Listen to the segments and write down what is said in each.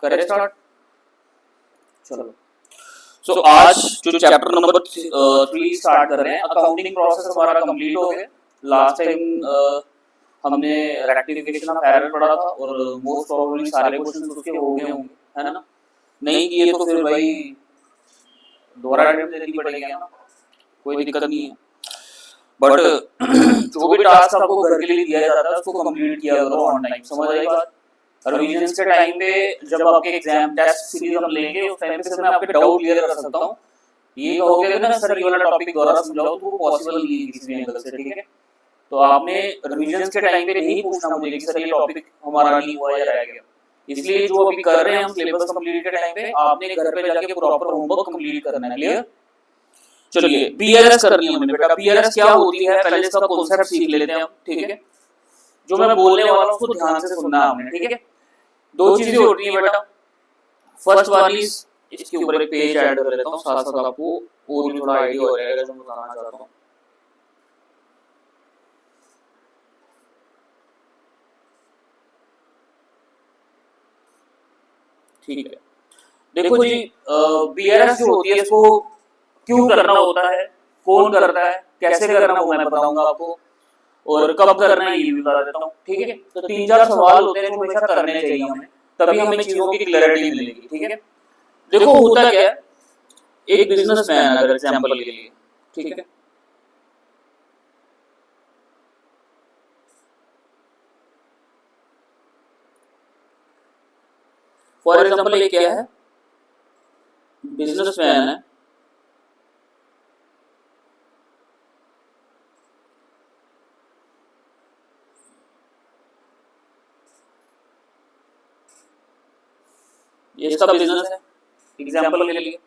करें स्टार्ट। चलो सो आज जो चैप्टर नंबर 3 स्टार्ट कर रहे हैं, अकाउंटिंग प्रोसेस हमारा कंप्लीट हो गया। लास्ट टाइम हमने रेक्टिफिकेशन ऑफ एरर पढ़ा था और मोस्ट प्रोबेबली सारे क्वेश्चंस उसके हो गए होंगे, है ना। नहीं किए तो फिर भाई दोबारा अटेम्प्ट देनी पड़ेगी ना, कोई दिक्कत नहीं है। बट जो भी टास्क आपको घर के लिए दिया जाता है उसको कंप्लीट किया करो ऑन टाइम, समझ आई बात। रिवीजन के टाइम पे जब आपके एग्जाम टेस्ट सीरीज हम लेंगे उस टाइम पे सिर्फ मैं आपके डाउट क्लियर कर सकता हूँ। ये कहोगे ना सर ये वाला टॉपिक दोबारा समझाओ, तो वो पॉसिबल नहीं है किसी भी एंगल से, ठीक है। तो आपने रिवीजन के टाइम पे नहीं पूछना मुझे कि सर ये टॉपिक हमारा नहीं हुआ या रह गया। इसलिए जो अभी कर रहे हैं हम सिलेबस कंप्लीट के टाइम पे आपने घर पे जाके प्रॉपर होमवर्क कंप्लीट करना है, क्लियर। चलिए बीआरएस करनी है हमने बेटा। बीआरएस क्या होती है पहले इसका कॉन्सेप्ट सीख लेते हैं हम, ठीक है। जो मैं बोलने वाला हूँ उसको ध्यान से सुनना है आपने, ठीक है। दो चीजें होती हैं बेटा। फर्स्ट वाली इसके ऊपर एक पेज ऐड कर लेता हूँ, साथ साथ आपको और भी थोड़ा आइडिया हो जाएगा जो मैं बताना चाहता हूँ। ठीक है, देखो जी बीआरएस जो होती है इसको क्यों करना होता है, कौन करता है, कैसे करना वो मैं बताऊंगा आपको, और कब करना है ये भी बता देता हूँ, ठीक है। तो 3-4 सवाल होते हैं जो हमेशा करने चाहिए हमें, तभी हमें चीजों की क्लैरिटी मिलेगी, ठीक है। देखो होता क्या है, एक बिजनेसमैन अगर एग्जांपल के लिए, ठीक है, फॉर एग्जांपल ये क्या है, बिजनेसमैन है, ये इसका बिजनेस है एग्जांपल के लिए।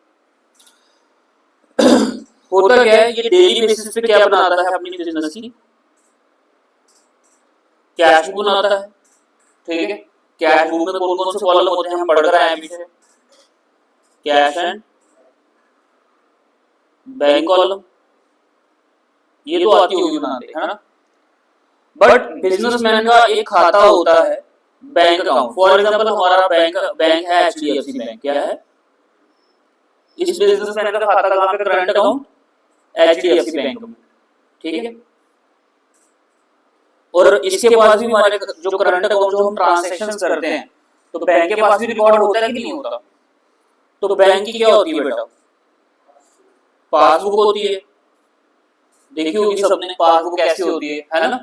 होता क्या है, ये डेली बेसिस पे क्या बनाता है अपनी बिजनेस की, कैश बुक बनाता है, ठीक है। कैश बुक में कौन कौन से कॉलम होते हैं हम पढ़ कर आए हैं पीछे, कैश एंड बैंक कॉलम, ये तो आती होगी बनाते, है ना। बट बिजनेसमैन का एक खाता होता है बैंक अकाउंट। फॉर एग्जांपल हमारा बैंक है एचडीएफसी बैंक, क्या है, इस बिजनेसमैन का खाता कहाँ पे, करंट अकाउंट एचडीएफसी बैंक में, ठीक है। और इसके पास भी हमारे जो करंट अकाउंट जो हम ट्रांजैक्शंस करते हैं तो बैंक के पास भी रिकॉर्ड होता है कि नहीं होता। तो बैंक की क्या होती है बेटा, पासबुक होती है, देखी होगी सबने पासबुक कैसी होती है ना।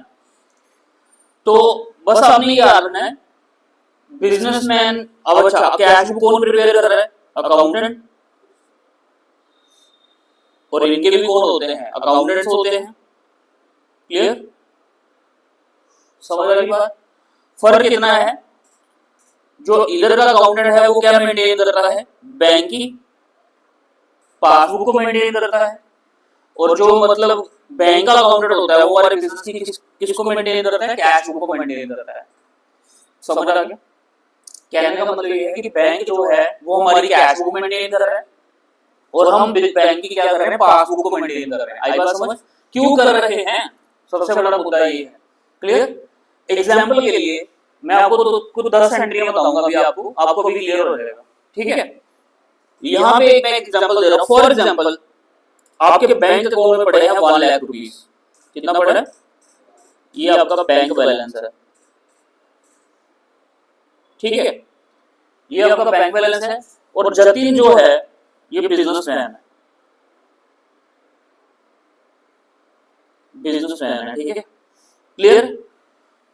तो बस आपने याद रखना है बिजनेसमैन, अब अच्छा कैश बुक कौन प्रिपेयर कर रहा है, अकाउंटेंट, और इनके भी कौन होते हैं, अकाउंटेंट्स होते हैं, क्लियर, समझ आ रही बात। फर्क कितना है, जो इधर का अकाउंटेंट है वो क्या मेंटेन करता है, बैंक की पासबुक को मेंटेन करता है, और जो मतलब बैंक का अकाउंटेंट होता है वो हमारे बिजनेस की किसको मेंटेन करता है, कैश बुक को मेंटेन करता है। समझ आ गया। कहने का मतलब ये है कि बैंक जो है वो हमारी कैश बुक मेंटेन कर रहा है और हम बैंक की क्या कर रहे हैं, पासबुक को मेंटेन कर रहे हैं। आई बात समझ, क्यों कर रहे हैं, सबसे बड़ा मुद्दा ये है, क्लियर। एग्जाम्पल के लिए मैं आपको तो कुछ 10 एंट्रियां बताऊंगा अभी आपको भी क्लियर हो जाएगा, ठीक है। यहाँ पे एक मैं एग्जाम्पल दे रहा हूँ। फॉर एग्जाम्पल आपके बैंक अकाउंट में पड़े हैं 1 लाख रुपीज, कितना पड़ा है, ये आपका बैंक बैलेंस है, ठीक है, ये आपका बैंक बैलेंस है। और जतिन जो है ये बिजनेसमैन है, ठीक है, क्लियर।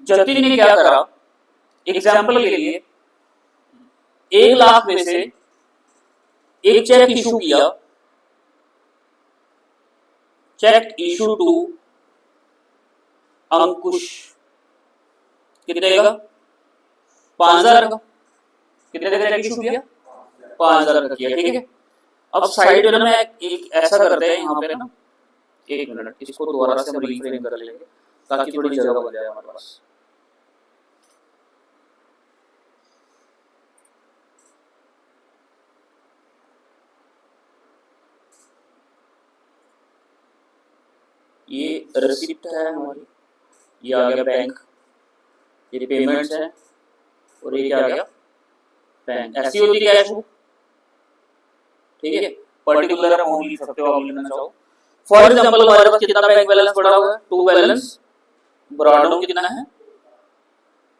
जतिन ने क्या करा, एग्जाम्पल के लिए 1 लाख में से एक चेक इशू किया, चेक इशू टू अंकुश, कितने का, 5,000 का, कितने का चेक इशू किया, 5,000 का किया, ठीक है। अब साइड में मैं एक ऐसा करते हैं यहाँ पे ना, एक मिनट इसको दोबारा से हम रीफ्रेम कर लेंगे ताकि थोड़ी जगह बन जाए हमारे पास। ये रिसिप्ट है हमारी, ये आ गया बैंक, ये पेमेंट्स है, और ये क्या आ गया, बैंक, ऐसी होती है कैश बुक, ठीक है। पर्टिकुलर अमाउंट लिख सकते हो आप लेना चाहो। फॉर एग्जांपल हमारे पास कितना बैंक बैलेंस पड़ा हुआ है, टू बैलेंस, ब्रॉड कितना है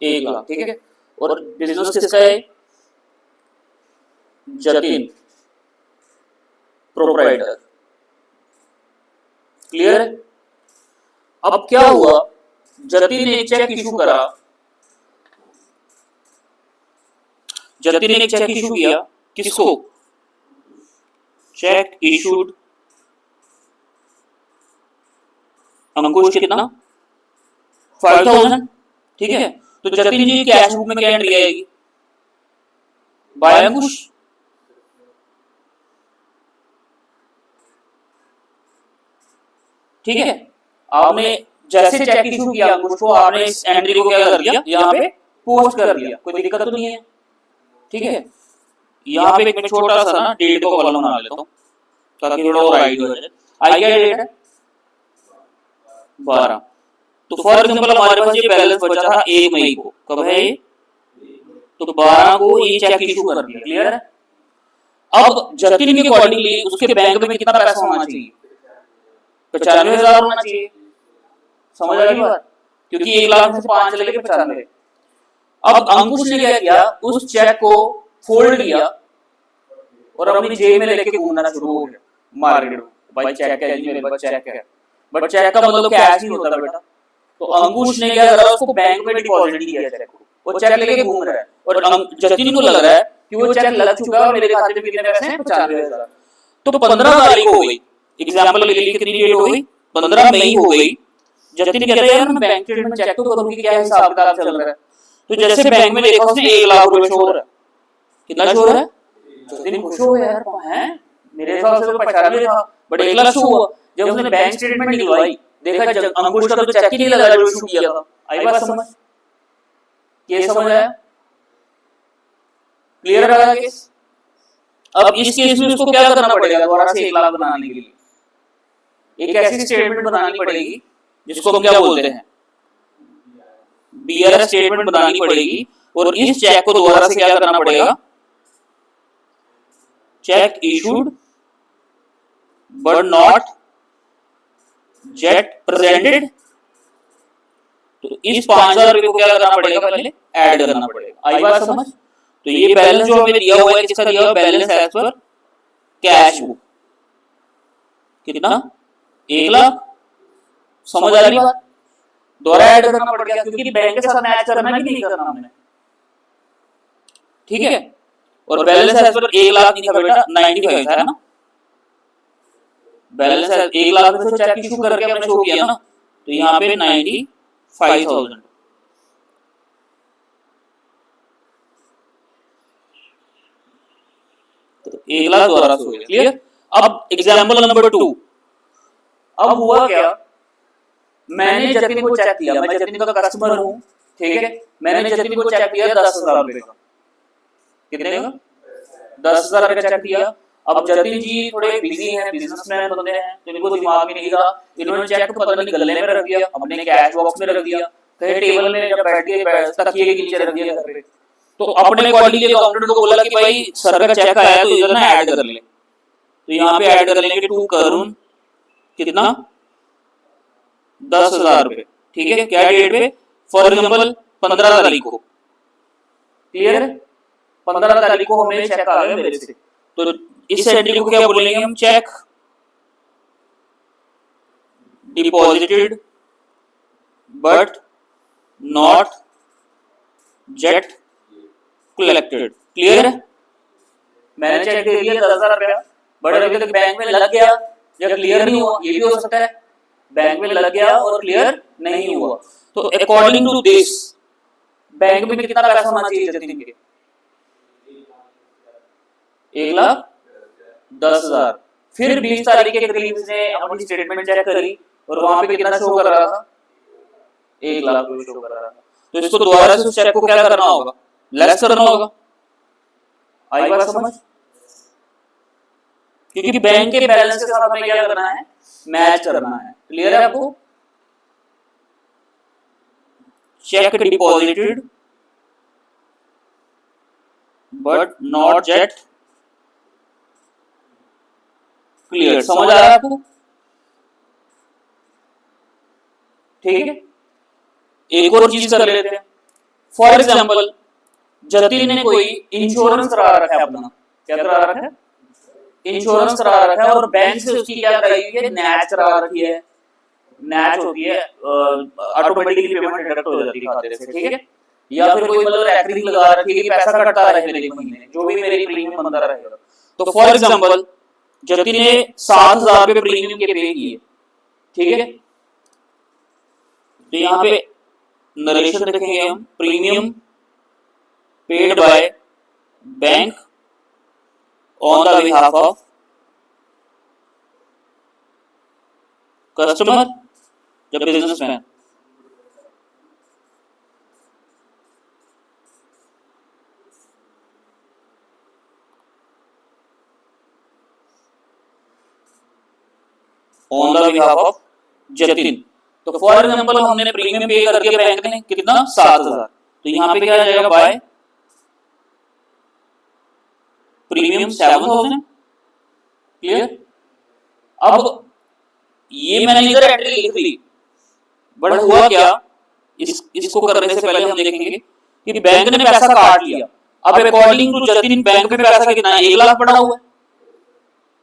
1 लाख, ठीक है। और बिजनेस किसका है, जतिन प्रोप्राइटर, क्लियर है। अब क्या हुआ, जतिन ने एक चेक इशू करा, जतिन ने एक चेक इशू किया, किसको, चेक इशूड अंकुश कितना 5000, ठीक है। तो जतिन जी कैश बुक में क्या एंट्री आएगी, बाय अंकुश, ठीक है। आपने जैसे चेक इशू किया अंकुश को, आपने इस एंट्री को क्या कर दिया, यहाँ पे पोस्ट कर दिया, कोई दिक्कत तो नहीं है, ठीक है। यहाँ पे एक छोटा सा ना डेट को कॉलम बना लेता हूँ ताकि थोड़ा और आइडिया हो जाए। आई क्या डेट है 12, तो फॉर एग्जांपल हमारे पास ये बैलेंस बचा था 1 मई को, कब है ये, तो 12 को ये चेक इशू कर दिया, क्लियर है। अब जतिन के अकॉर्डिंगली उसके बैंक में कितना पैसा होना चाहिए, 95,000 होना चाहिए, समझ आ गई बात, क्योंकि 1 लाख में से 5 चले गए 95। अब अंकुश ने क्या किया, उस चेक को फोल्ड किया और अपनी जेब में लेके घूमना शुरू हो गया मार्केट में, भाई चेक है जी मेरे पास चेक है, बट चेक का मतलब कैश नहीं होता बेटा। तो अंकुश ने क्या करा, उसको बैंक में डिपॉजिट किया चेक को, वो चेक लेके घूम रहा है और जतिन को लग रहा है कि वो चेक लग चुका है और मेरे खाते में कितने पैसे हैं 95,000। तो 15 तारीख हो गई, एग्जाम्पल ले लीजिए कितनी डेट हो गई, 15 मई हो गई। जतिन कहता है यार मैं बैंक स्टेटमेंट चेक तो करूंगी क्या हिसाब किताब चल रहा है। तो जैसे बैंक में देखा उसने 1 लाख रुपए शो हो रहा है, कितना शो हो रहा है, जतिन खुश हो गया यार, है मेरे हिसाब से तो 95 था बट 1 लाख शो हुआ। जब उसने बैंक स्टेटमेंट निकलवाई, देखा अंकुश का तो चेक ही नहीं लगा जो इशू किया था। आई बात समझ, ये समझ आया, क्लियर रहा केस। अब इस केस में उसको क्या करना पड़ेगा, दोबारा से 1 लाख बनाने के लिए एक ऐसी स्टेटमेंट बनानी पड़ेगी जिसको हम क्या बोलते हैं, बीआरएस स्टेटमेंट बनानी पड़ेगी। और इस चेक को दोबारा से क्या करना पड़ेगा, check issued but not jet presented. तो इस 5,000 रुपए को क्या करना पड़ेगा, पहले ऐड करना पड़ेगा। आई बात समझ। तो ये बैलेंस जो हमें दिया हुआ है किसका दिया हुआ है, balance as per cash book, कितना 1 लाख, समझ आ रही बात। दोबारा ऐड करना पड़ गया क्योंकि बैंक के साथ मैच करना कि नहीं करना हमने, ठीक है। और बैलेंस एज पर 1 लाख नहीं था बेटा 95 था ना, बैलेंस 1 लाख में से चेक इशू करके हमने शो किया ना, तो यहाँ पे 95,000। तो 1 लाख दोबारा से हो गया, क्लियर। अब एग्जाम्पल नंबर 2, अब हुआ क्या, मैंने जतिन को चेक किया, मैं जतिन का कस्टमर हूं, ठीक है। मैंने जतिन को चेक किया 10,000 रुपए का, कितने का 10,000 रुपए का चेक किया। अब जतिन जी थोड़े बिजी हैं, बिजनेसमैन बंदे हैं, तो इनको दिमाग में नहीं रहा, इन्होंने चेक पता नहीं गले में रख दिया, अपने कैश बॉक्स में रख दिया, कहीं टेबल में जब बैठ के तकिए के नीचे रख दिया घर पे। तो अपने अकॉर्डिंगली अकाउंटेंट को बोला कि भाई सर का चेक आया तो इधर ना ऐड कर ले। तो यहाँ पे ऐड कर लेंगे टू करुण, कितना 10,000 रुपए, ठीक है। क्या डेट पे, फॉर एग्जाम्पल 15 तारीख को, क्लियर है। 15 तारीख को हमें चेक आ गया मेरे से, तो इस एंट्री को क्या बोलेंगे हम, check deposited but not jet collected, clear है। मैंने चेक दे दिया 10,000 रुपया, बट अभी तक बैंक में लग गया या क्लियर नहीं हुआ, ये भी हो सकता है बैंक में लग गया और क्लियर नहीं हुआ। तो अकॉर्डिंग टू दिस बैंक में कितना पैसा होना चाहिए जतिन के, 1,10,000। फिर 20 तारीख के करीब से अपनी स्टेटमेंट चेक करी और वहां पे कितना शो कर रहा था, 1 लाख रुपए शो कर रहा था। तो इसको दोबारा से उस चेक को क्या करना होगा, लेस करना होगा। आई बात समझ, क्योंकि बैंक के बैलेंस के साथ हमें क्या करना है, मैच करना है, क्लियर है आपको। Check deposited but not yet clear. समझ आ रहा है आपको? ठीक है, एक और चीज कर लेते हैं। फॉर एग्जाम्पल, जतिन ने कोई इंश्योरेंस करा रखा है अपना। क्या करा रखा है? इंश्योरेंस करा रखा है, और बैंक से उसकी क्या कराई हुई है? नैच करा रखी है। नैच होती है, ऑटोमेटिकली पेमेंट डिडक्ट हो जाती है खाते से, ठीक है। या फिर कोई मतलब रैकरिंग लगा रखी है कि पैसा कटता रहे मेरे महीने, जो भी मेरी प्रीमियम बनता रहेगा। तो फॉर एग्जाम्पल, जतिन ने 7,000 रुपए प्रीमियम के पे किए, ठीक है। तो यहाँ पे नरेशन देखेंगे हम, premium paid by bank on the behalf of customer या businessman. On the behalf of Jatin. तो फॉर एग्जाम्पल, हमने प्रीमियम पे कर दिया बैंक ने, कितना? 7,000। तो यहाँ पे क्या आ जाएगा? By premium 7,000। क्लियर? अब ये मैंने इधर एंट्री लिख दी, बट हुआ क्या? इसको करने से पहले हम देखेंगे कि बैंक ने पैसा काट लिया। अब अकॉर्डिंग टू जतिन बैंक में पैसा कितना है? 1 लाख पड़ा हुआ है।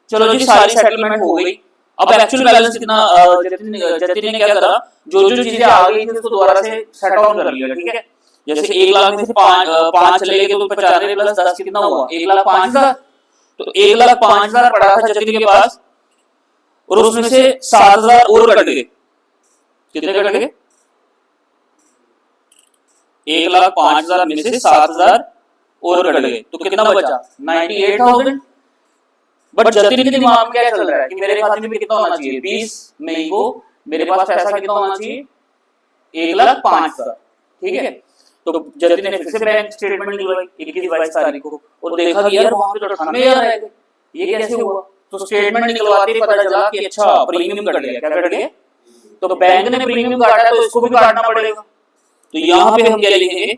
चलो जी, सारी सेटलमेंट हो गई। अब एक्चुअल बैलेंस कितना? जतिन ने क्या करा, जो जो चीजें आ गई थी उसको दोबारा से सेट ऑन कर लिया, ठीक है। जैसे 1 लाख में से 5 चले गए, तो 95 प्लस 10 कितना हुआ? 1,05,000। तो 1,05,000 पड़ा था जतिन के पास, और उसमें से 7,000 और कट गए। कितने कट गए? 1,05,000 में से 7,000 और कट गए, तो कितना बचा? 98,000। बट जतिन के दिमाग में क्या चल रहा है कि मेरे खाते में कितना होना चाहिए? 20 मई को मेरे पास पैसा कितना होना चाहिए? 1,05,000, ठीक है। तो जतिन ने फिर से बैंक स्टेटमेंट निकलवाई 21-22 तारीख को, और देखा कि यार वहां पे तो 98,000 रह गए, ये कैसे हुआ? तो स्टेटमेंट निकलवाते ही पता चला कि अच्छा, प्रीमियम कट गया। क्या कट गया? तो बैंक ने प्रीमियम काटा, तो इसको भी काटना पड़ेगा। तो यहाँ पे हम क्या लिखेंगे?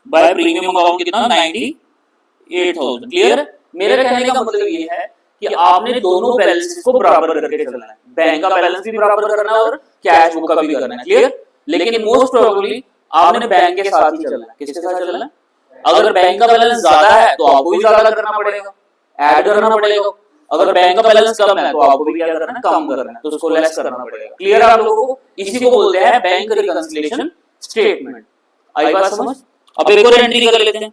बाय प्रीमियम अमाउंट कितना? 98,000। क्लियर? मेरे कहने का मतलब ये है कि आपने दोनों बैलेंस को बराबर करके चलना है। बैंक का बैलेंस भी बराबर करना है और कैश बुक का भी करना है। क्लियर? लेकिन मोस्ट प्रोबेबली आपने बैंक के साथ ही चलना है। किसके साथ चलना है? अगर बैंक का बैलेंस ज्यादा है तो आपको भी ज्यादा करना पड़ेगा, ऐड करना पड़ेगा। अगर बैंक का बैलेंस कम है तो आपको भी क्या करना है? कम करना है, तो उसको लेस करना पड़ेगा। क्लियर आप लोगों को? इसी को बोलते हैं बैंक रिकंसिलिएशन स्टेटमेंट। आई बात समझ? अब एक और एंट्री कर लेते हैं।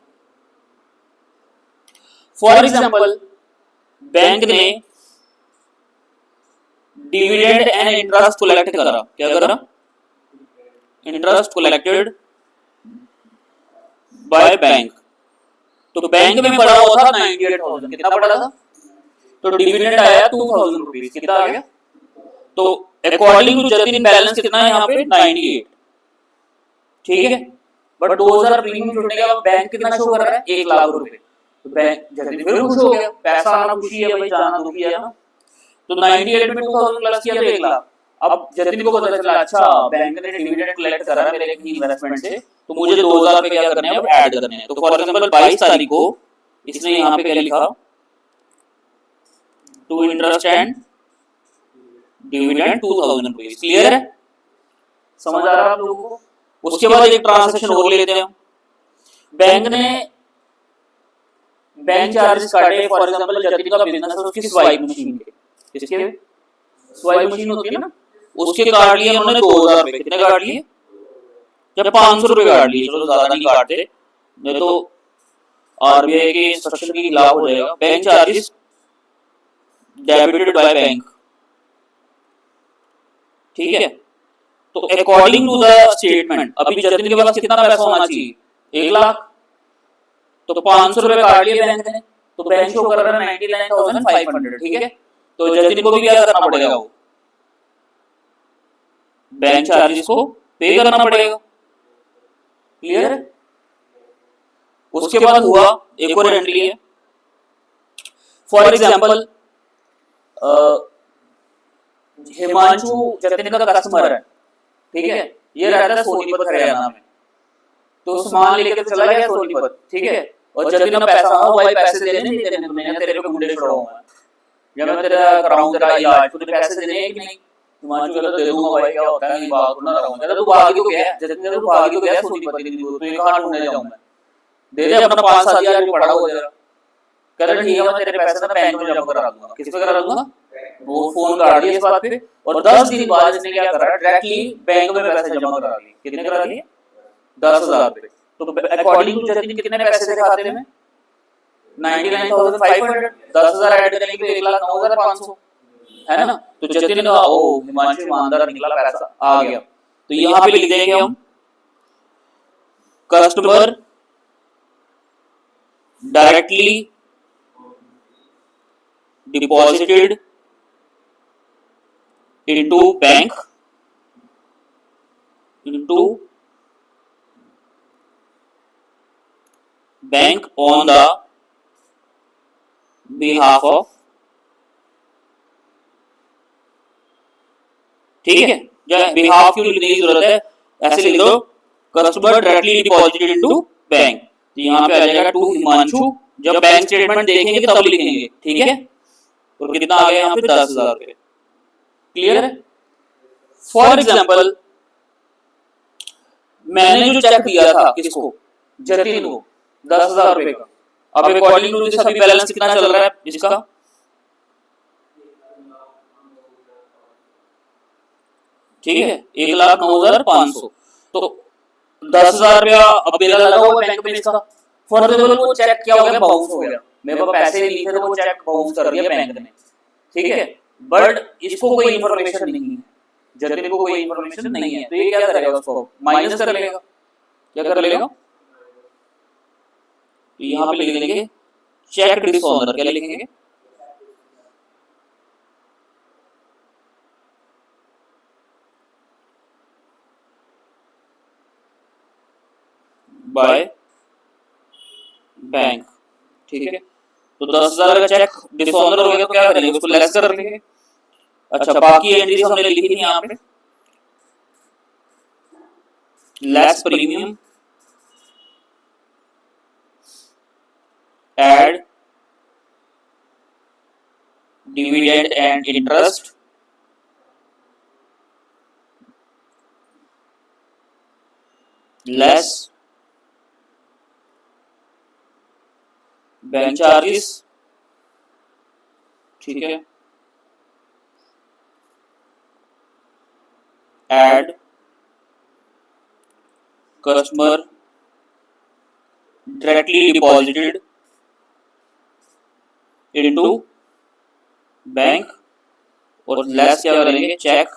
फॉर एग्जाम्पल, बैंक ने डिविडेंड एंड इंटरेस्ट कलेक्ट करा। क्या करा? Interest collected by bank. तो बैंक में पड़ा हुआ था 98,000। कितना पड़ा था? तो डिविडेंड आया 2,000 रुपीज। कितना आ गया? तो अकॉर्डिंग टू जतिन बैलेंस कितना है यहाँ पे? 98, ठीक है। बट 2,000 प्रीमियम जुड़ने के बाद बैंक कितना शो कर रहा है? 1 लाख रुपए। तो बैंक जतिन फिर खुश हो गया, पैसा आना खुशी है भाई, जाना दुखी है ना। तो 98 में 2,000 प्लस किया तो 1 लाख। अब जतिन को पता चला, अच्छा बैंक ने डिविडेंड कलेक्ट करा मेरे इन्वेस्टमेंट से, तो मुझे 2,000 रुपए क्या करने हैं? अब ऐड करने हैं। तो फॉर एग्जांपल 22 तारीख को इसने यहाँ पे क्या लिखा? To interest and dividend 2,000 rupees. Clear है? समझ आ रहा है आप लोगों को? उसके बाद एक ट्रांजैक्शन और लेते हैं। बैंक ने बैंक चार्जेस काटे। फॉर एग्जांपल, जतिन का बिजनेस है उसकी स्वाइप मशीन के, किसके? स्वाइप मशीन होती है ना, उसके काट लिए उन्होंने 2,000 रुपए। कितने काट लिए? जब 500 रुपए काट लिए। चलो ज्यादा नहीं काटते, नहीं तो आरबीआई के इंस्ट्रक्शन के खिलाफ हो जाएगा। Bank charges debited bye bank, ठीक है। तो अकॉर्डिंग टू द स्टेटमेंट अभी जतिन के पास कितना पैसा होना चाहिए? 1 लाख। तो 500 रुपए काट लिए बैंक ने, तो बैंक शो कर रहा है 99,500, ठीक है। तो जतिन को भी क्या करना पड़ेगा? वो बैंक चार्जेस को पे करना पड़ेगा। क्लियर? उसके बाद हुआ एक और एंट्री है। फॉर एग्जांपल, हिमांशु जतिन का कस्टमर है, ठीक है। ये रहता है सोनीपत हरियाणा में। तो सामान लेके तो चला गया सोनीपत, ठीक है, और जतिन ने पैसा हो भाई पैसे देने नहीं देने मैंने तेरे पे गुंडे छुड़ाऊंगा, जब मैं तेरा कराऊं तेरा इलाज तूने पैसे देने हैं कि नहीं? हिमांशु कहता दे दूंगा भाई क्या होता है, नहीं भाग ना रहा हूं। कहता तू भाग क्यों गया? जतिन कहता तू भाग क्यों गया सोनीपत इतनी दूर, तू कहां ढूंढने जाऊं मैं, दे दे अपना 5-7 हज़ार जो पड़ा हो जरा। कहता ठीक है मैं तेरे पैसे ना बैंक में जमा करा दूंगा। किस पे करा दूंगा? वो फोन काट दिया इस बात पे, और 10 दिन बाद इसने क्या करा, डायरेक्टली बैंक में पैसे जमा करा दिए। कितने करा दिए? 10,000 रुपए। तो अकॉर्डिंग टू जतिन कितने पैसे थे खाते में? 99,500। 10,000 ऐड करेंगे तो 1,09,500 है ना। तो जतिन का ओ हिमांशु ईमानदार निकला, पैसा आ गया। तो यहाँ पे लिख देंगे हम customer directly deposited into bank on the behalf of, ठीक है, बिहाफ क्यों लिखने की जरूरत है, ऐसे लिख दो customer directly deposited into bank. तो यहाँ पे आ जाएगा टू हिमांशु, जब बैंक स्टेटमेंट देखेंगे तब लिखेंगे, ठीक है। और कितना आ गया यहाँ पे? 10,000 रुपए। क्लियर है? फॉर एग्जाम्पल मैंने जो चेक दिया था किसको? जतिन को, 10,000 रुपए का। अब अकॉर्डिंग टू दिस अभी बैलेंस कितना चल रहा है इसका? ठीक है, 1,09,500। तो 10,000 रुपया अब मेरा लगा हुआ बैंक में इसका। फॉर एग्जाम्पल वो चेक क्या हो गया? बाउंस हो गया, मेरे पास पैसे नहीं थे तो वो चेक बाउंस कर दिया बैंक ने, ठीक है। बट इसको कोई इन्फॉर्मेशन नहीं है, जतिन को कोई इन्फॉर्मेशन नहीं है, तो ये क्या करेगा? उसको माइनस कर लेगा। क्या कर लेगा? यहाँ पे लिख देंगे चेक डिसऑनर। क्या लिखेंगे? बाय बैंक, ठीक है। तो 10,000 का चेक डिसऑनर हो गया तो क्या करेंगे? उसको लेस कर लेंगे। अच्छा, बाकी एंट्रीज हमने लिखी थी यहाँ पे, less premium, add dividend and interest, less bank charges, ठीक है, add customer directly deposited into bank, और लेस क्या करेंगे? चेक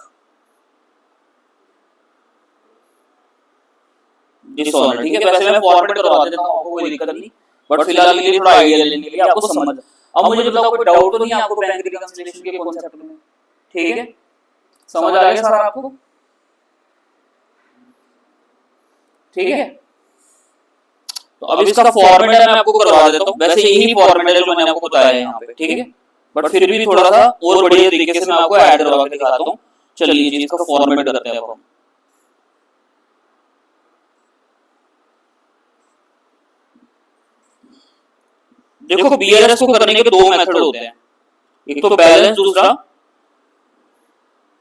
डिसऑनर, ठीक है। वैसे मैं फॉर्मेट करवा देता हूँ, आपको कोई दिक्कत नहीं, बट फिलहाल के लिए थोड़ा आइडिया लेने के लिए आपको समझ। अब मुझे बताओ कोई डाउट तो नहीं है आपको बैंक रिकंसिलिएशन के कॉन्सेप्ट में? ठीक है, समझ आ गया सर आपको? ठीक है, तो अब इसका फॉर्मेट है मैं आपको करवा देता हूँ। वैसे यही फॉर्मेट है जो मैंने आपको बताया है यहाँ पे, ठीक है, बट फिर भी थोड़ा सा और बढ़िया तरीके से मैं आपको ऐड करवा के दिखाता हूँ। चलिए जी, इसका फॉर्मेट करते हैं अब हम। देखो बीआरएस को करने के दो मेथड होते हैं, एक तो बैलेंस, दूसरा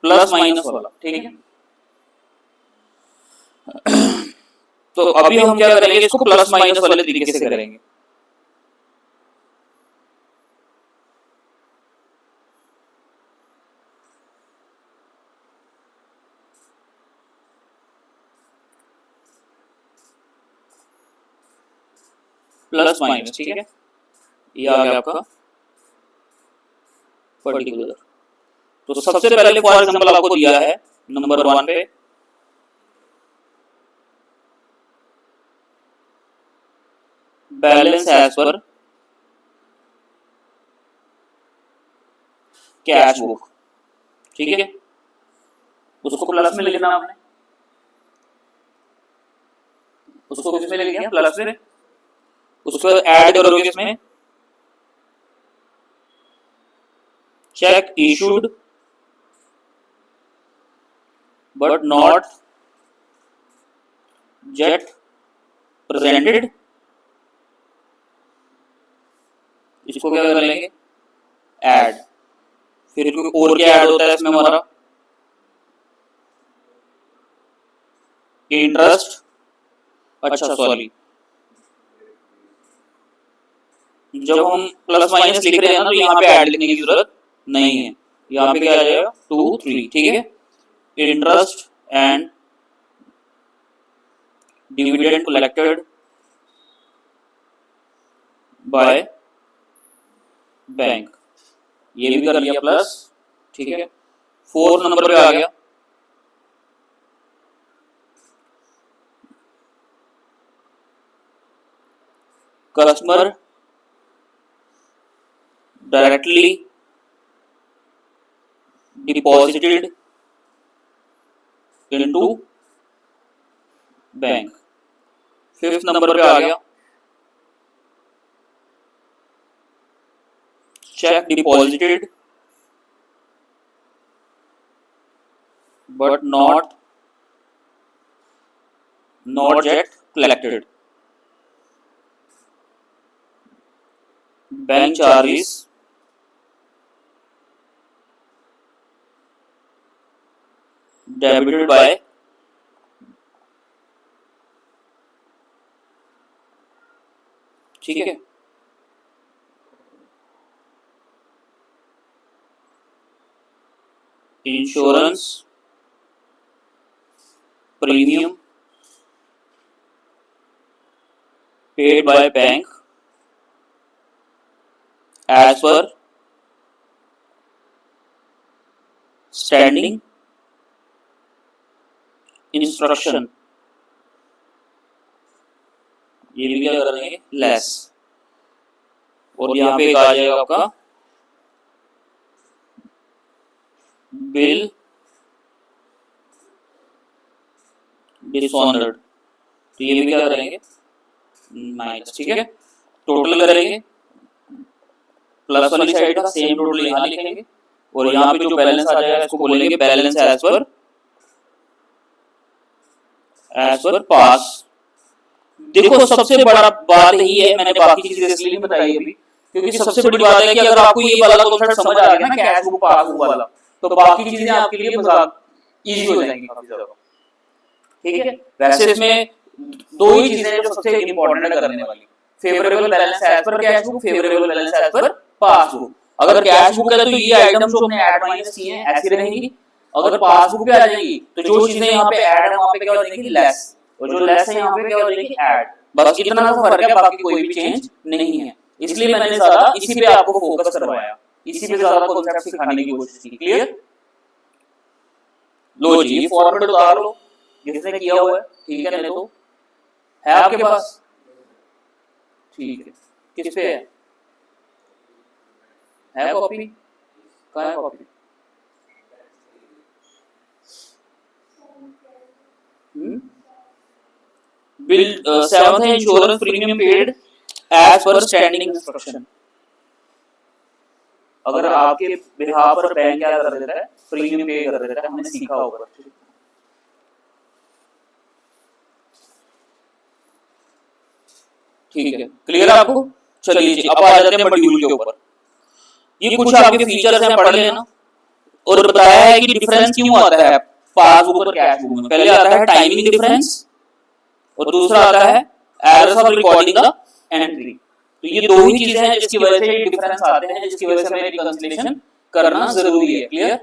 प्लस माइनस वाला, ठीक है। तो अभी हम क्या करेंगे? इसको प्लस माइनस वाले तरीके से करेंगे। प्लस माइनस, ठीक है, ये आ गया आपका पर्टिकुलर। तो सबसे पहले फॉर एग्जांपल आपको दिया है नंबर 1 पे balance as per cash book, ठीक है, उसको प्लस में लिखना आपने, उसको किस में लिखना? प्लस में। उसको ऐड करोगे इसमें check issued but not jet presented, इसको क्या कर लेंगे, ऐड। फिर और क्या ऐड होता है इसमें हमारा, इंटरेस्ट, अच्छा सॉरी, जब हम प्लस माइनस लिख रहे हैं ना तो यहाँ पे ऐड लिखने की जरूरत नहीं है, यहाँ पे क्या आ जाएगा 2 3, ठीक है। Interest and dividend collected by bank, ये भी कर लिया प्लस, ठीक है। 4 नंबर पे आ गया customer directly deposited into bank. 5th number पे आ गया check deposited but not yet collected, bank charges debited by ठीक है। Insurance premium paid by bank as per standing instruction, ये भी क्या कर देंगे, लेस। और यहाँ पे आ जाएगा आपका बिल डिसऑनर्ड, तो ये भी क्या करेंगे, माइनस, ठीक है। टोटल करेंगे, प्लस वाली साइड का सेम टोटल यहाँ लिखेंगे, और यहाँ पे जो बैलेंस आ जाएगा इसको बोलेंगे बैलेंस एज पर पास। देखो सबसे बड़ा बात यही है, मैंने बाकी चीजें इसलिए बताई अभी क्योंकि सबसे बड़ी बात है कि अगर आपको ये वाला कॉन्सेप्ट समझ आ गया ना कैश बुक पासबुक वाला, तो बाकी चीजें आपके लिए मजाक इजी हो जाएंगी काफी ज्यादा, ठीक है। वैसे इसमें दो ही चीजें जो सबसे इंपॉर्टेंट है करने वाली, favourable balance as per cash book, favourable balance as per passbook. अगर कैश बुक है तो ये आइटम जो हमने ऐड माइनस किए हैं ऐसी रहेंगी, अगर पासबुक पे आ जाएगी तो जो चीजें यहाँ पे ऐड है वहां पे क्या हो जाएगी, लेस, और जो लेस है यहाँ पे क्या हो जाएगी, ऐड। बस इतना सा फर्क है, बाकी कोई भी चेंज नहीं है। इसलिए मैंने ज्यादा इसी पे आपको फोकस करवाया, इसी पे ज्यादा कॉन्सेप्ट सिखाने की कोशिश की। क्लियर? लो जी, ये फॉर्मेट उतार लो जिसने किया हुआ है, ठीक है, नहीं तो है आपके पास, ठीक है। किस पे है कॉपी? कहाँ है कॉपी? बिल 7th है insurance premium paid as per standing instruction. अगर आपके बिहाफ पर बैंक क्या कर देता है, प्रीमियम पे कर देता है, हमने सीखा होगा, ठीक है। क्लियर है आपको? चलिए जी, अब आ जाते हैं मॉड्यूल के ऊपर। ये कुछ आपके फीचर्स हैं, पढ़ लेना। और बताया है कि डिफरेंस क्यों आता है पासबुक और कैश बुक में। पहले आता है टाइमिंग डिफरेंस और दूसरा आता है errors of recording the entry. तो ये दो ही चीजें हैं जिसकी वजह से ये डिफरेंस आते हैं, जिसकी वजह से हमें रिकंसिलिएशन करना जरूरी है। क्लियर?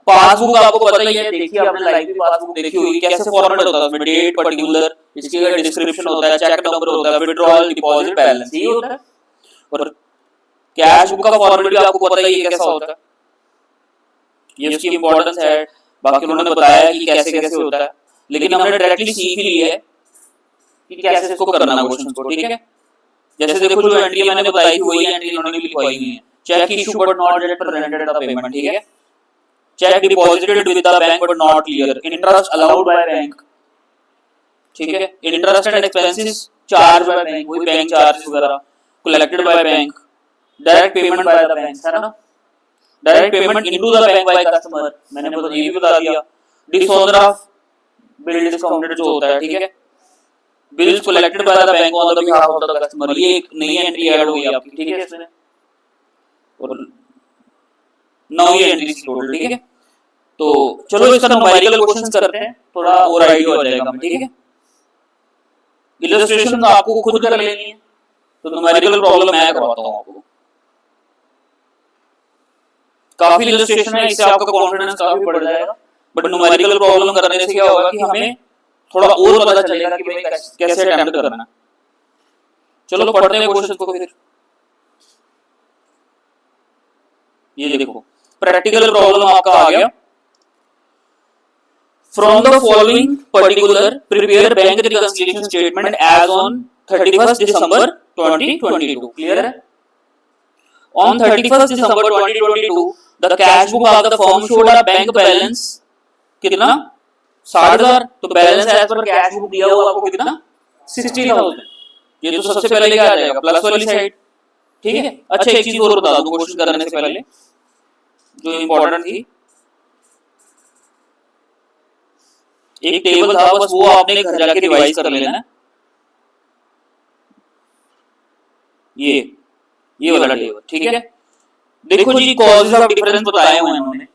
पासबुक आपको पता ही है, देखिए आपने लाइव भी पासबुक देखी होगी, कैसे फॉर्मेट होता है उसमें, डेट पर्टिकुलर, इसके डिस्क्रिप्शन होता है, चेक नंबर होता है, विड्रॉल, डिपॉजिट, बैलेंस, ये होता है। और कैश बुक का फॉर्मेट भी आपको पता ही है कैसा होता है, ये उसकी इंपॉर्टेंस है, बाकी उन्होंने बताया कि कैसे कैसे होता है, लेकिन हमने डायरेक्टली सीख ही लिया है कि कैसे इसको करना है क्वेश्चन को, ठीक है। जैसे देखो जो एंट्री मैंने बताई थी वही एंट्री उन्होंने भी लिखवाई हुई है, cheque issue but not yet presented the payment, ठीक है। Cheque deposited with the bank but not clear, interest allowed by bank, ठीक है। Interest and expenses charge by bank, वही बैंक चार्जेस वगैरह, collected by bank, direct payment by the bank, है ना, direct payment into the bank by customer, मैंने ये भी बता दिया। डिसऑनर ऑफ बिल डिस्काउंटेड जो होता है, ठीक है, bills collected by the bank on the behalf of the customer, ये एक नई एंट्री ऐड हो गई आपकी, ठीक है इसमें, और 9 ये एंट्री टोटल, ठीक है। तो चलो इसका न्यूमेरिकल क्वेश्चंस करते हैं, थोड़ा और आइडिया हो जाएगा हमें, ठीक है। इलस्ट्रेशन आपको खुद कर लेनी है, तो न्यूमेरिकल प्रॉब्लम मैं करवाता हूं आपको। काफी इलस्ट्रेशन है, इससे आपका कॉन्फिडेंस काफी बढ़ जाएगा, बट न्यूमेरिकल प्रॉब्लम करने से क्या होगा कि हमें थोड़ा और पता चलेगा कि भाई कैसे अटेम्प्ट करना है। चलो पढ़ते हैं क्वेश्चन को फिर। ये देखो प्रैक्टिकल प्रॉब्लम आपका आ गया। From the following particular, prepare bank reconciliation statement as on 31st December 2022. Clear है? On 31st December 2022, the cash book of the firm showed a bank balance कितना 60,000। तो balance as per cash book दिया हुआ आपको कितना 60,000। ये तो सबसे पहले क्या आ जाएगा, प्लस वाली साइड, ठीक है। अच्छा एक चीज और बता दूं क्वेश्चन करने से पहले जो इंपॉर्टेंट थी, एक टेबल था, बस वो आपने घर जाके रिवाइज कर लेना है। ये वाला टेबल, ठीक है। देखो जी कॉजेस ऑफ डिफरेंस बताए हुए हैं उन्होंने,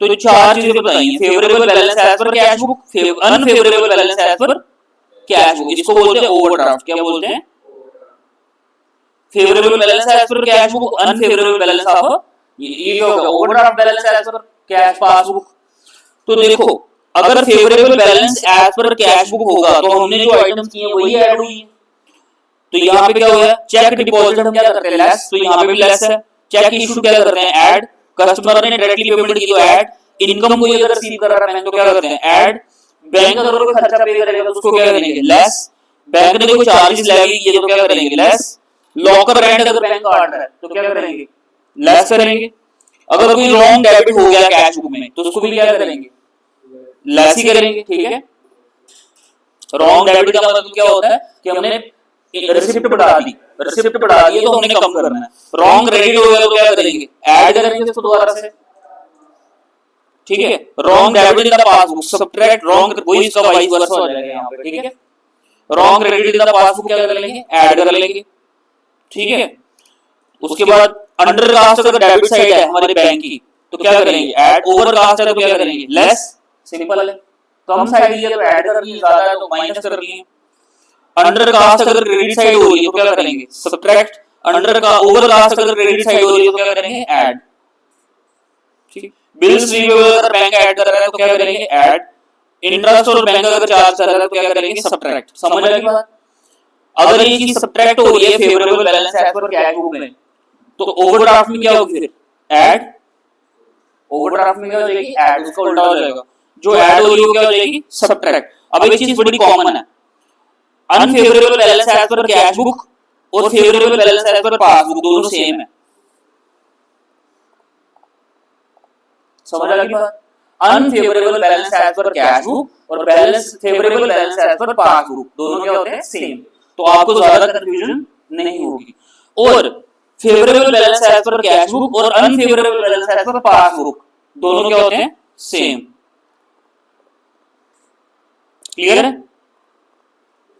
तो चार चीजें बताई हैं, favourable balance as per cash book, unfavourable balance as per cash book, इसको बोलते हैं ओवरड्राफ्ट। क्या बोलते हैं? Favourable balance as per cash book, unfavourable balance of, ये हो गया overdraft balance as per cash passbook. तो देखो अगर favourable balance as per cash book होगा तो हमने जो आइटम्स किए वही ऐड हुई है। तो यहाँ पे क्या हुआ, चेक डिपॉजिट हम क्या करते हैं लेस, तो यहाँ पे भी लेस है। चेक इशू क्या करते हैं ऐड, कस्टमर ने डायरेक्टली पेमेंट की तो ऐड, इनकम कोई अगर रिसीव कर रहा है बैंक तो क्या करते हैं ऐड, बैंक अगर कोई खर्चा पे करेगा तो उसको क्या करेंगे लेस, बैंक ने कोई चार्जेस लगे ये तो क्या करेंगे लेस, लॉकर रेंट अगर बैंक काट रहा है तो क्या करेंगे लेस करेंगे। अगर कोई रॉन्ग डेबिट हो गया कैश बुक में तो उसको भी क्या करेंगे लेस ही करेंगे, ठीक है। रॉन्ग डेबिट का मतलब क्या होता है कि हमने रिसिप्ट बढ़ा दी, रिसिप्ट बढ़ा दी तो हमने कम करना है। रॉन्ग क्रेडिट हो गया तो क्या करेंगे ऐड करेंगे उसको दोबारा से, ठीक है। Wrong debit in the passbook subtract wrong, वही इसका वाइस वर्सा हो जाएगा यहाँ पे, ठीक है। Wrong credit in the passbook क्या कर लेंगे ऐड कर लेंगे, ठीक है। उसके बाद अंडर कास्ट अगर डेबिट साइड है हमारे बैंक की तो क्या करेंगे ऐड, ओवर कास्ट है तो क्या करेंगे लेस, सिंपल है। कम साइड है तो ऐड कर लिए, ज्यादा है तो माइनस कर लिए। अंडर कास्ट अगर क्रेडिट साइड हो रही है तो क्या करेंगे सब्ट्रैक्ट, अंडर का ओवर कास्ट अगर क्रेडिट साइड हो रही है तो क्या करेंगे ऐड, ठीक। बिल्स रिसीवेबल अगर बैंक ऐड कर रहा है तो क्या करेंगे ऐड, इंटरेस्ट और बैंक अगर चार्ज कर रहा है तो क्या करेंगे सब्ट्रैक्ट। समझ आ गई बात? अगर ये चीज सब्ट्रैक्ट हो रही है favourable balance as per cash book में तो ओवरड्राफ्ट में क्या होगी फिर ऐड, ओवरड्राफ्ट में क्या हो जाएगी ऐड, उसका उल्टा हो जाएगा, जो ऐड हो रही है क्या हो जाएगी सब्ट्रैक्ट। अब एक चीज बड़ी कॉमन है, unfavourable balance as per cash book और favourable balance as per passbook दोनों सेम है। समझ आ गई बात? Unfavourable balance as per cash book और balance favourable balance as per passbook दोनों क्या होते हैं सेम, तो आपको ज्यादा कंफ्यूजन नहीं होगी। और favourable balance as per cash book और unfavourable balance as per passbook दोनों क्या होते हैं सेम। क्लियर है?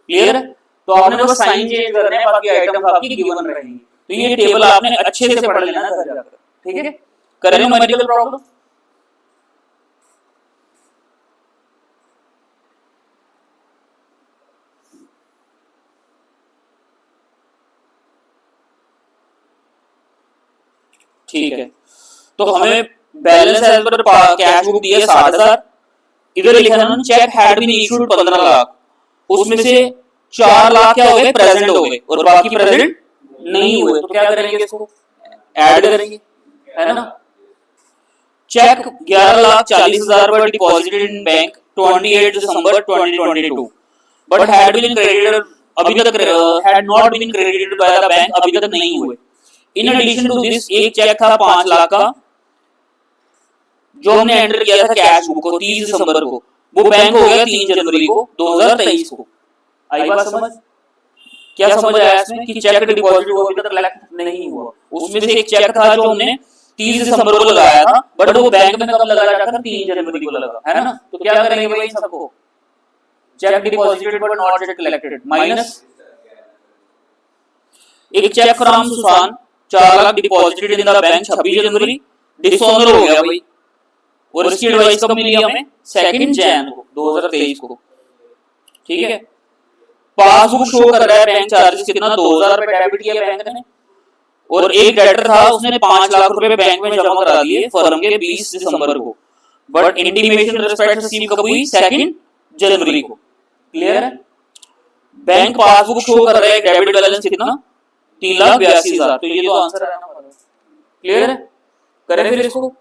क्लियर है? तो आपने बस साइन चेंज करने हैं, बाकी आइटम आपकी गिवन रहेंगी। तो ये टेबल आपने अच्छे से पढ़ लेना घर जाकर, ठीक है। करें न्यूमेरिकल प्रॉब्लम, ठीक है। तो हमें balance as per cash book दिया 60,000, इधर लिखा है ना cheque had been issued 15 lakh, उसमें से 4 लाख क्या हो गए प्रेजेंट हो गए और बाकी प्रेजेंट नहीं हुए, तो क्या करेंगे इसको ऐड करेंगे, है ना। चेक 11,40,000 पर डिपॉजिटेड इन बैंक 28 दिसंबर 2022 बट हैड बीन क्रेडिटेड, अभी तक had not been credited by the bank, अभी तक नहीं हुए। इन एडिशन टू दिस एक चेक था 5 लाख का जो हमने एंटर किया था कैश बुक को 30 दिसंबर को, वो बैंक हो गया 3 जनवरी को 2023 को। आई बात समझ? क्या समझ आया इसमें कि चेक डिपॉजिट हुआ अभी तक कलेक्ट नहीं हुआ। उसमें से एक चेक था जो हमने 30 दिसंबर को लगाया था, बट वो बैंक में कब लगा जाकर 3 जनवरी को लगा, है ना। तो क्या करेंगे भाई सबको, cheque deposited but not yet collected minus एक cheque from Sushant 4 lakh deposited in the bank 26 जनवरी, डिसऑनर हो गया भाई। और इसकी एडवाइस कब मिली हमें, 2 जैन को 2023 को, ठीक है। पासबुक शो कर रहा है बैंक चार्जेस कितना, 2000 रुपए डेबिट किया बैंक ने, और एक डेटर था उसने 5 लाख रुपए बैंक में जमा करा दिए फर्म के 20 दिसंबर को, बट इंटीमेशन रिस्पेक्ट रिसीव कब हुई, 2 जनवरी को। क्लियर है। बैंक पासबुक शो कर रहा है डेबिट बैलेंस कितना, 3,82,000, तो ये तो आंसर है ना। क्लियर है। करें फिर इसको,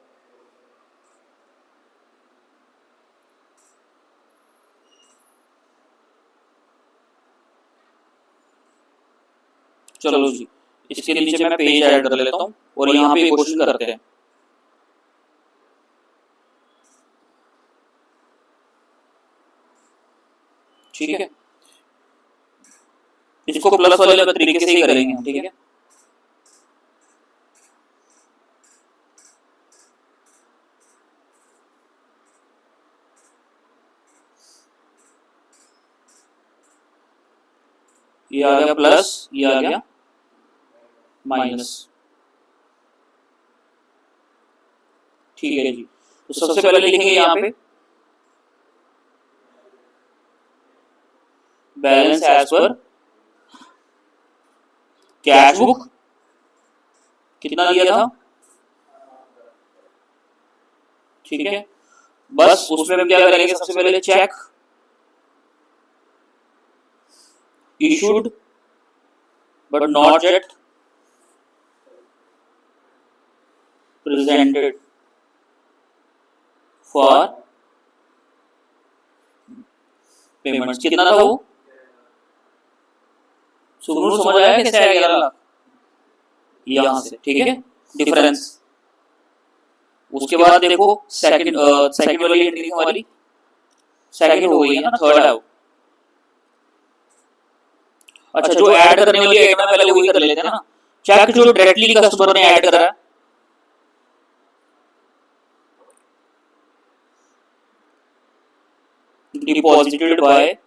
चलो जी इसके नीचे मैं पेज ऐड कर लेता हूं और यहाँ पे क्वेश्चन करते हैं। ठीक है, इसको प्लस वाले तरीके से ही करेंगे, ठीक है। ये आ गया प्लस, ये आ गया माइनस, ठीक है जी। तो सबसे पहले लिखेंगे यहाँ पे balance as per cash book कितना दिया था, ठीक है। बस उसमें हम क्या करेंगे, सबसे पहले check issued but not yet presented for payments, कितना था वो, सुगनूर समझ आया कैसे आया 11 लाख यहां से, ठीक है। डिफरेंस, उसके बाद देखो सेकंड वाली एंट्री हमारी सेकंड हो गई है ना, थर्ड है वो। अच्छा जो ऐड करने वाली आइटम है पहले वही कर लेते हैं ना। चेक जो डायरेक्टली कस्टमर ने ऐड करा है, डिपॉजिटेड बाय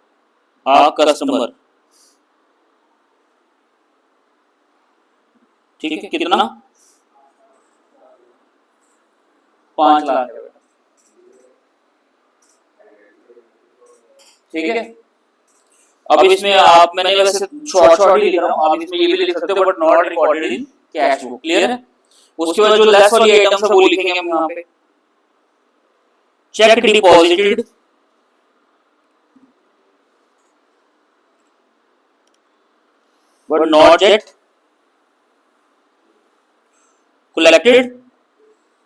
आ कस्टमर, ठीक है। कितना, 5 लाख, ठीक है। अब इसमें आप, मैंने वैसे शॉर्ट ही लिख रहा हूं, आप इसमें ये भी लिख सकते हो but not recorded in cash book. Clear है। उसके बाद जो लेस वाली आइटम्स है वो लिखेंगे हम यहाँ पे, check deposited but not yet collected,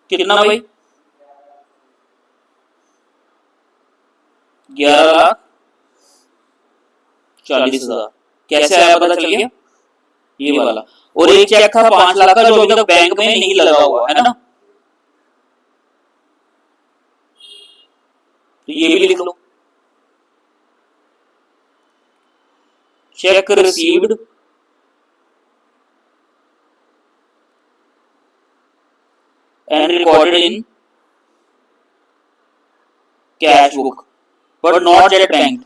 कितना भाई, 11,40,000। कैसे आया पता चल गया, ये वाला। और एक चेक था 5 लाख का जो अभी तक बैंक में नहीं लगा हुआ है ना, तो ये भी लिख लो, cheque received and recorded in cash book but not yet banked।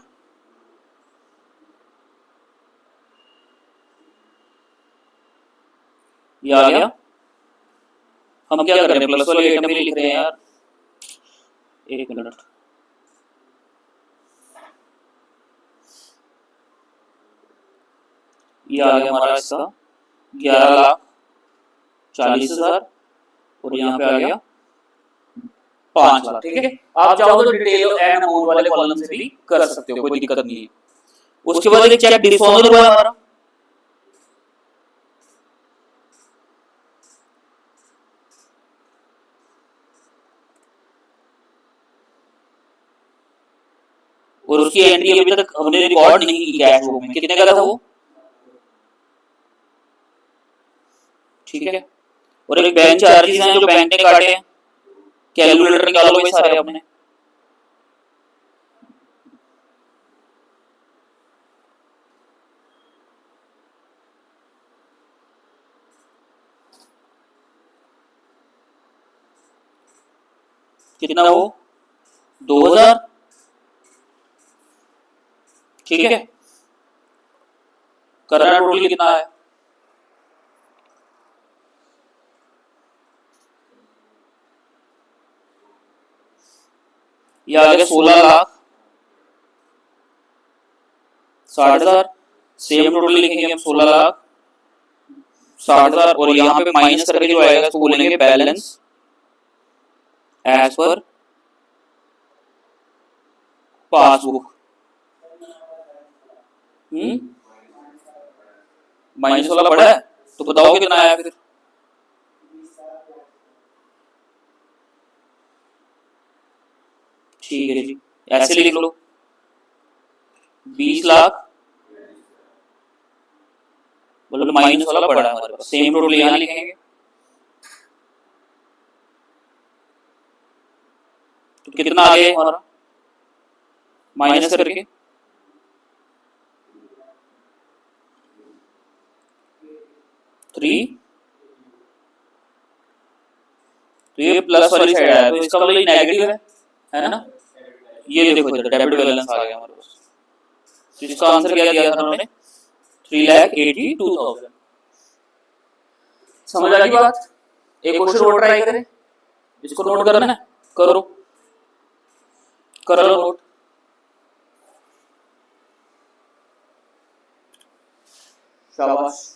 ये आ गया। हम क्या कर रहे हैं, प्लस वाली आइटम भी लिख रहे हैं यार, एक मिनट। ये आ गया हमारा इसका 11,40,000 और यहाँ पे आ गया 5 लाख, ठीक है। आप चाहो तो डिटेल एंड अमाउंट वाले कॉलम से भी कर सकते हो, कोई दिक्कत नहीं है। उसके बाद एक चेक डिसऑनर हुआ हमारा, और उसकी एंट्री अभी तक हमने रिकॉर्ड नहीं की कैश बुक में, कितने का था वो, ठीक है। और एक बैंक चार्जेस हैं जो बैंक ने काटे हैं, कैलकुलेटर निकालो भाई सारे अपने। कितना वो 2000, ठीक है। करंट टोटल कितना है, ये आ गया 16,60,000। सेम टोटल लिखेंगे हम 16,60,000 और यहाँ पे माइनस करके जो आएगा उसको बोलेंगे balance as per passbook. Minus वाला पड़ा है तो बताओ कितना आया फिर, ठीक है जी, ऐसे लिख लो 20 लाख, मतलब माइनस वाला पड़ा है हमारे पास। सेम टोटल यहाँ लिखेंगे तो कितना आ गया हमारा माइनस करके, थ्री, तो ये प्लस वाली साइड आया तो इसका मतलब ये नेगेटिव है ना। ये देखो इधर डेबिट बैलेंस आ गया हमारे पास, तो इसका आंसर क्या दिया था उन्होंने 3,82,000। समझ आ गई बात। एक क्वेश्चन और ट्राई करें, इसको नोट करना है, करो कर लो नोट। शाबाश।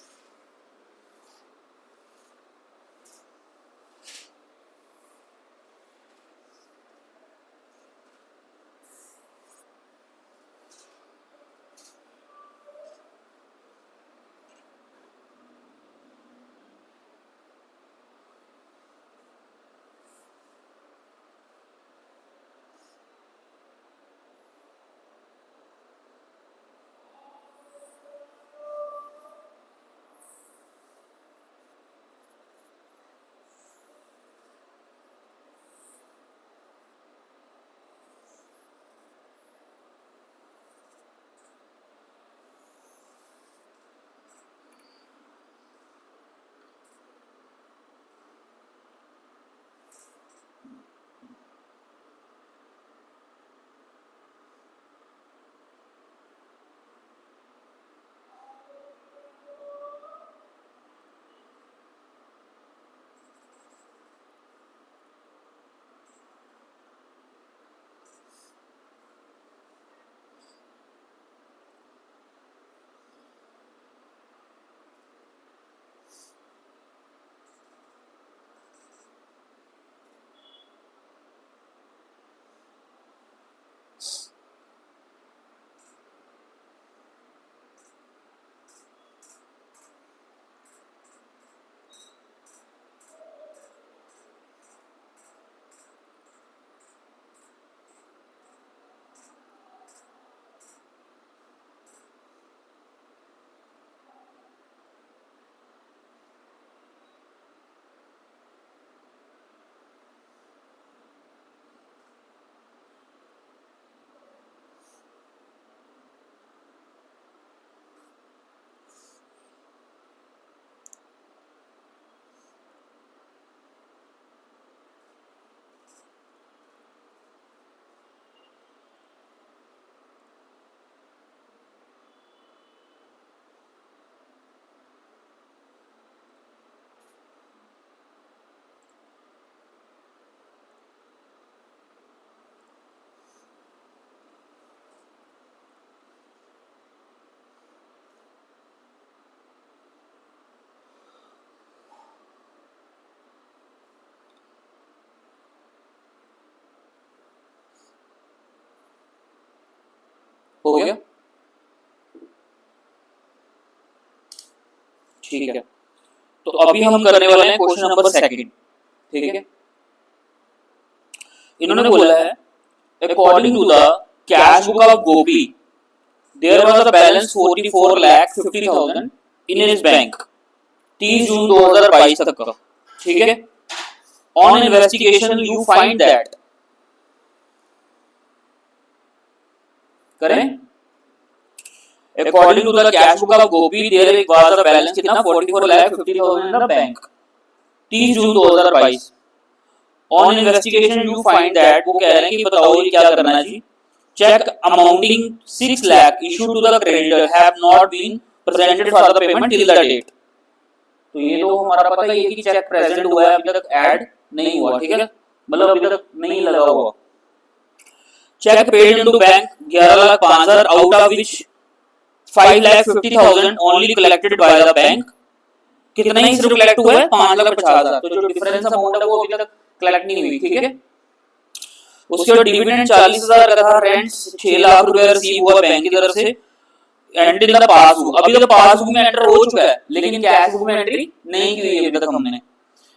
हो गया, ठीक है। तो अभी हम करने वाले हैं क्वेश्चन नंबर सेकंड, ठीक है। इन्होंने बोला है according to the cash book of Gopi there was a balance 44,50,000 in his bank 30 June 2022 तक का, ठीक है। On investigation you find that, करें according to the cash book of Gopi there was a balance कितना 44,50,000 in the bank 30 June 2022। On investigation you find that, वो कह रहे हैं कि बताओ ये क्या करना है जी, cheque amounting 6 lakh issue to the creditor have not been presented for the payment till the date. तो ये तो हमारा पता ही है कि चेक प्रेजेंट हुआ है, अभी तक ऐड नहीं हुआ, ठीक है, मतलब अभी तक नहीं लगा हुआ। Cheque paid into bank 11,05,000 out of which 5,50,000 only collected by the bank. कितना ही सिर्फ कलेक्ट हुआ है 5,50,000, तो जो डिफरेंस अमाउंट है वो अभी तक कलेक्ट नहीं हुई, ठीक है। उसके बाद डिविडेंड 40,000 का था, रेंट 6 लाख रुपए रिसीव हुआ बैंक की तरफ से, एंड इन द पासबुक, अभी तक पासबुक में एंटर हो चुका है लेकिन कैश बुक में एंट्री नहीं की हुई अभी तक हमने।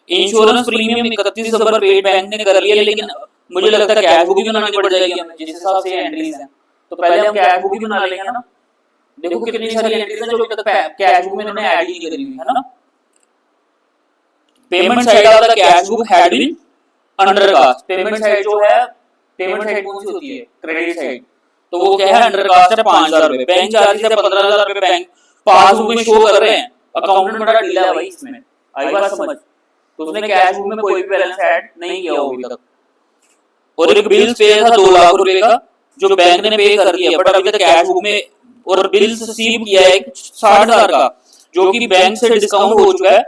इंश्योरेंस प्रीमियम 31 दिसंबर पेड बैंक ने कर लिया, लेकिन मुझे लगता है कैश बुक भी बनानी पड़ जाएगी हमें जिस हिसाब से एंट्रीज हैं, तो पहले हम कैश बुक भी बना लेंगे ना। देखो कितनी सारी एंट्रीज हैं जो अभी तक कैश बुक में इन्होंने ऐड ही नहीं करी हुई है ना। Payment side of the cash book had been under cast, payment side जो है, पेमेंट साइड कौन सी होती है, क्रेडिट साइड, तो वो क्या है अंडर कास्ट है 5,000 रुपए, बैंक चार्जेस है 15,000 रुपए बैंक पासबुक में शो कर रहे हैं, अकाउंटेंट बड़ा ढीला है भाई इसमें, आई बात समझ, तो उसने कैश बुक में कोई भी बैलेंस ऐड नहीं किया अभी तक। और एक बिल पे था 2 लाख रुपए का जो बैंक ने पे कर दिया, बट अभी तक कैश बुक में, और बिल रिसीव किया है 60,000 का जो कि बैंक से डिस्काउंट हो चुका है,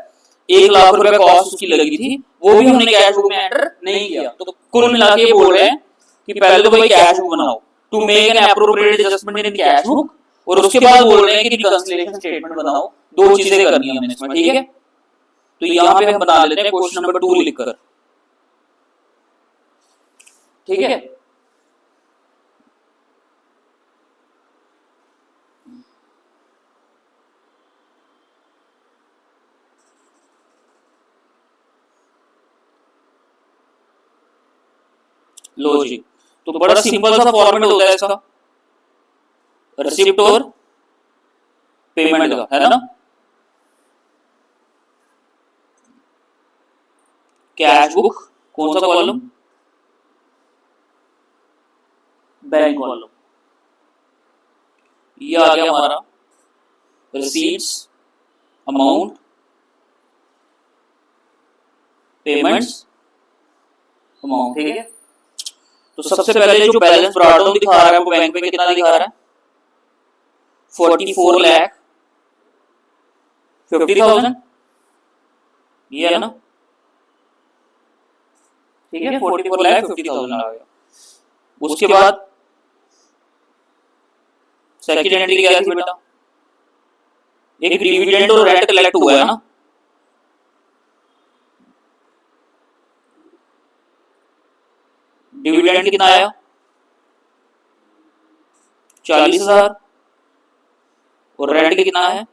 1 लाख रुपए कॉस्ट उसकी लगी थी, वो भी हमने कैश बुक में एंटर नहीं किया। तो कुल मिला के बोल रहे हैं कि पहले तो भाई कैश बुक बनाओ to make an appropriate adjustment in cash book, और उसके बाद बोल रहे हैं कि रिकंसिलिएशन स्टेटमेंट बनाओ, 2 चीजें करनी है हमने इसमें, ठीक है। तो यहाँ पे हम बना लेते हैं क्वेश्चन नंबर 2 लिखकर, ठीक है। लो जी, तो बड़ा सिंपल सा फॉर्मेट होता है इसका, रिसिप्ट और पेमेंट का, है ना। कैश बुक कौन सा कॉलम, बैंक कॉलम, ये आ गया हमारा रिसीट्स, अमाउंट, पेमेंट्स, अमाउंट, ठीक है। तो सबसे पहले जो बैलेंस ब्रॉट डाउन दिखा रहा है वो बैंक में कितना दिखा रहा है, 44,50,000, ये है ना, ठीक है, 44,50,000 आ गया। उसके बाद सेकंड एंट्री क्या थी बेटा, एक डिविडेंड और रेंट कलेक्ट हुआ है ना, डिविडेंड कितना आया 40,000, और रेंट कितना है,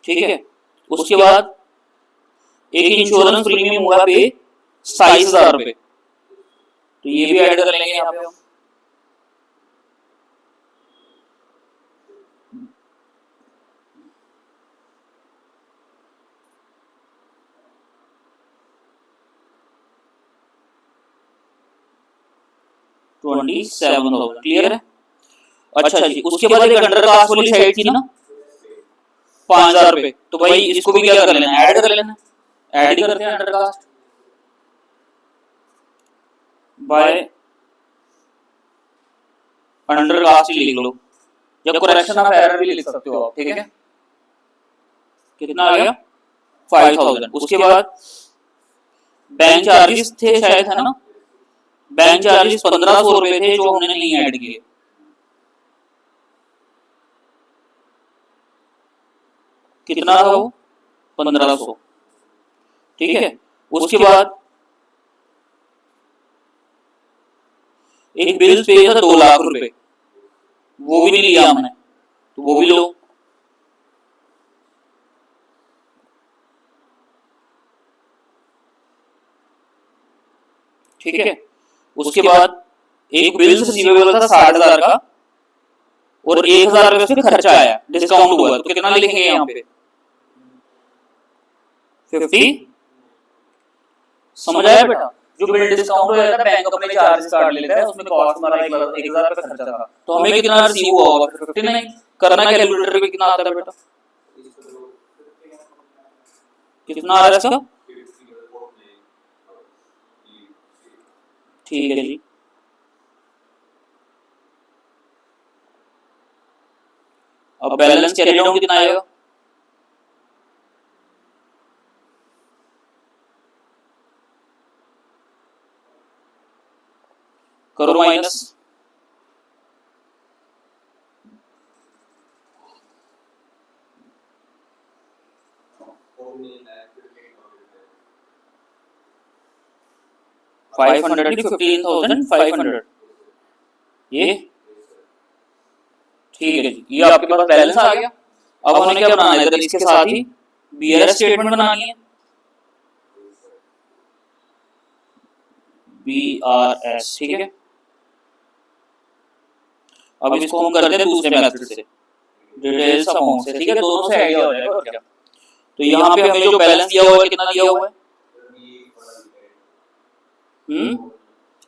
ठीक है। उसके बाद एक इंश्योरेंस प्रीमियम हुआ पे 27,000 रुपए, तो ये भी ऐड कर लेंगे यहाँ पे हम। क्लियर है। अच्छा जी, उसके बाद एक अंडर कास्ट वाली साइड थी ना 5,000 रुपए, तो भाई इसको भी क्या कर लेना, ऐड कर लेना, ऐड ही करते हैं under cost by under cost ही लिख लो, या करेक्शन ऑफ एरर भी लिख सकते हो आप, ठीक है। कितना आ गया 5,000। उसके बाद बैंक चार्जेस थे शायद, है ना, बैंक चार्जेस 1,500 रुपए थे जो हमने नहीं ऐड किए, कितना था वो 1,500, ठीक है। उसके बाद एक बिल पे था 2 लाख रुपए, वो भी नहीं लिया हमने, तो वो भी लो, ठीक है। उसके बाद एक बिल रिसीवेबल था 60,000 का, और 1,000 रुपए उसके खर्चा आया, डिस्काउंट हुआ, तो कितना लिखेंगे यहाँ पे 50, समझ आया बेटा। जो बिल डिस्काउंट हो जाता है बैंक अपने चार्जेस काट लेता है, उसमें कॉस्ट हमारा 1,000 रुपए खर्चा था, तो हमें कितना रिसीव हुआ होगा 50 नहीं, करना कैलकुलेटर पे कितना आता है बेटा कितना आ रहा है इसका? ठीक है जी। अब बैलेंस कैरी डाउन कितना आएगा? करो माइनस। $500 15,500 ये। ठीक है जी, ये आपके पास बैलेंस आ गया। अब हमें क्या बनाना है इधर, इसके साथ ही बीआरएस स्टेटमेंट बनानी है। बीआरएस, ठीक है। अब इसको हम करते हैं दूसरे मेथड से, डिटेल्स अमाउंट से, ठीक है, दोनों से आइडिया हो जाएगा और क्या। तो यहाँ पे हमें जो बैलेंस दिया हुआ है कितना दिया हुआ है?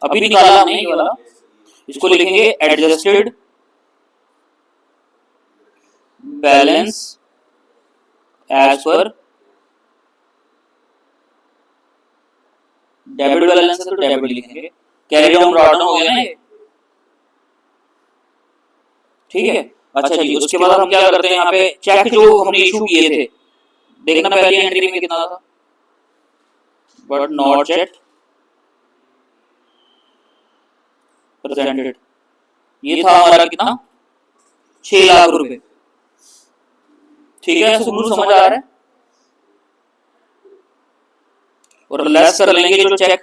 अभी निकाला हमने ये वाला। इसको लिखेंगे adjusted balance as per debit balance है तो डेबिट लिखेंगे। कैरी डाउन ड्रॉ डाउन हो गया ना ये, ठीक है। अच्छा जी, उसके बाद हम क्या करते हैं यहाँ पे, चेक जो हमने इशू किए थे, देखना पहली एंट्री में कितना था, बट नॉट येट प्रेजेंटेड। ये था हमारा कितना, 6 लाख रुपए, ठीक है। सुनू समझ आ रहा है? और लेस कर लेंगे जो check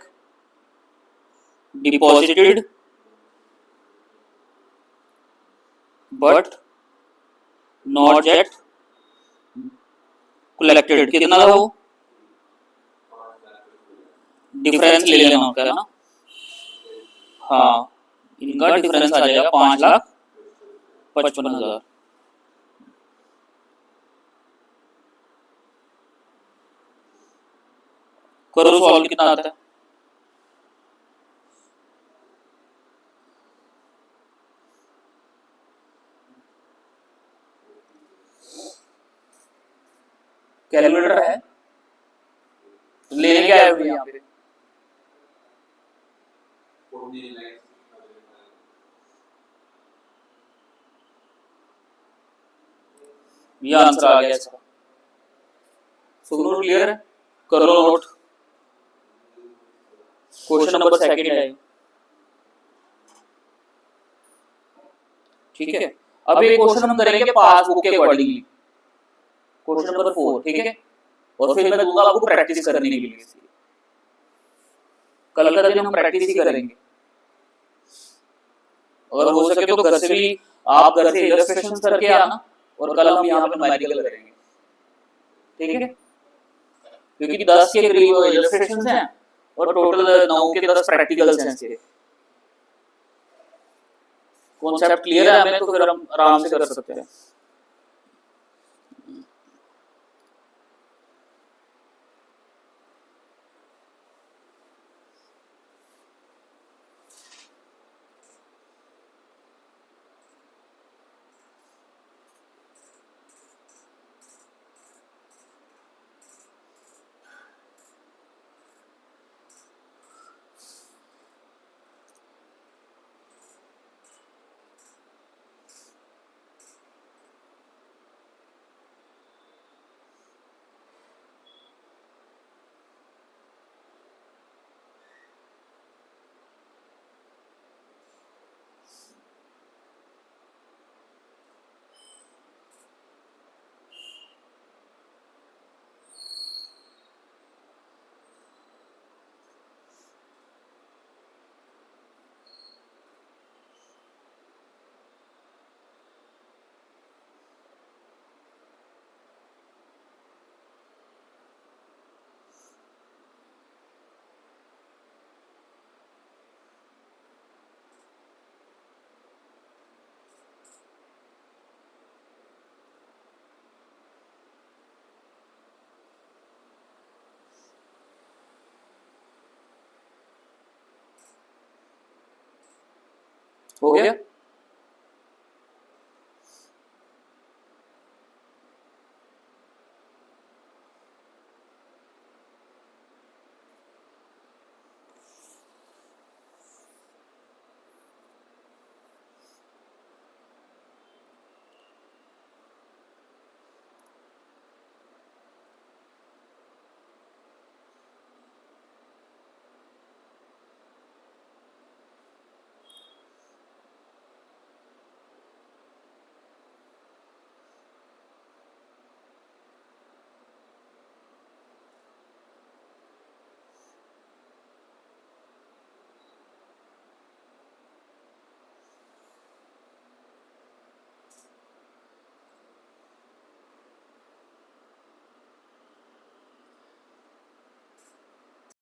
deposited but not yet collected, कितना था वो? डिफरेंस ले लेना होता है ना। हाँ, इनका डिफरेंस आ जाएगा 5,55,000। करो सॉल्व, कितना आता है? कैलकुलेटर है, लेने क्या आए हुए यहाँ पे? ये आंसर आ गया इसका। सुनो, क्लियर है? करो नोट। क्वेश्चन नंबर सेकंड है, ठीक है। अब ये क्वेश्चन हम करेंगे पासबुक के अकॉर्डिंगली, क्वेश्चन नंबर 4, ठीक है। और फिर मैं दूंगा आपको प्रैक्टिस करने के लिए। कल का दिन हम प्रैक्टिस ही करेंगे। अगर हो सके तो घर से भी, आप घर से इलस्ट्रेशन करके आना, और कल हम यहाँ पे न्यूमेरिकल करेंगे, ठीक है। क्योंकि 10 के करीब इलस्ट्रेशन हैं और टोटल 9 के 10 प्रैक्टिकल्स हैं इसके। कॉन्सेप्ट क्लियर है हमें तो फिर हम आराम से कर सकते हैं। हो गया?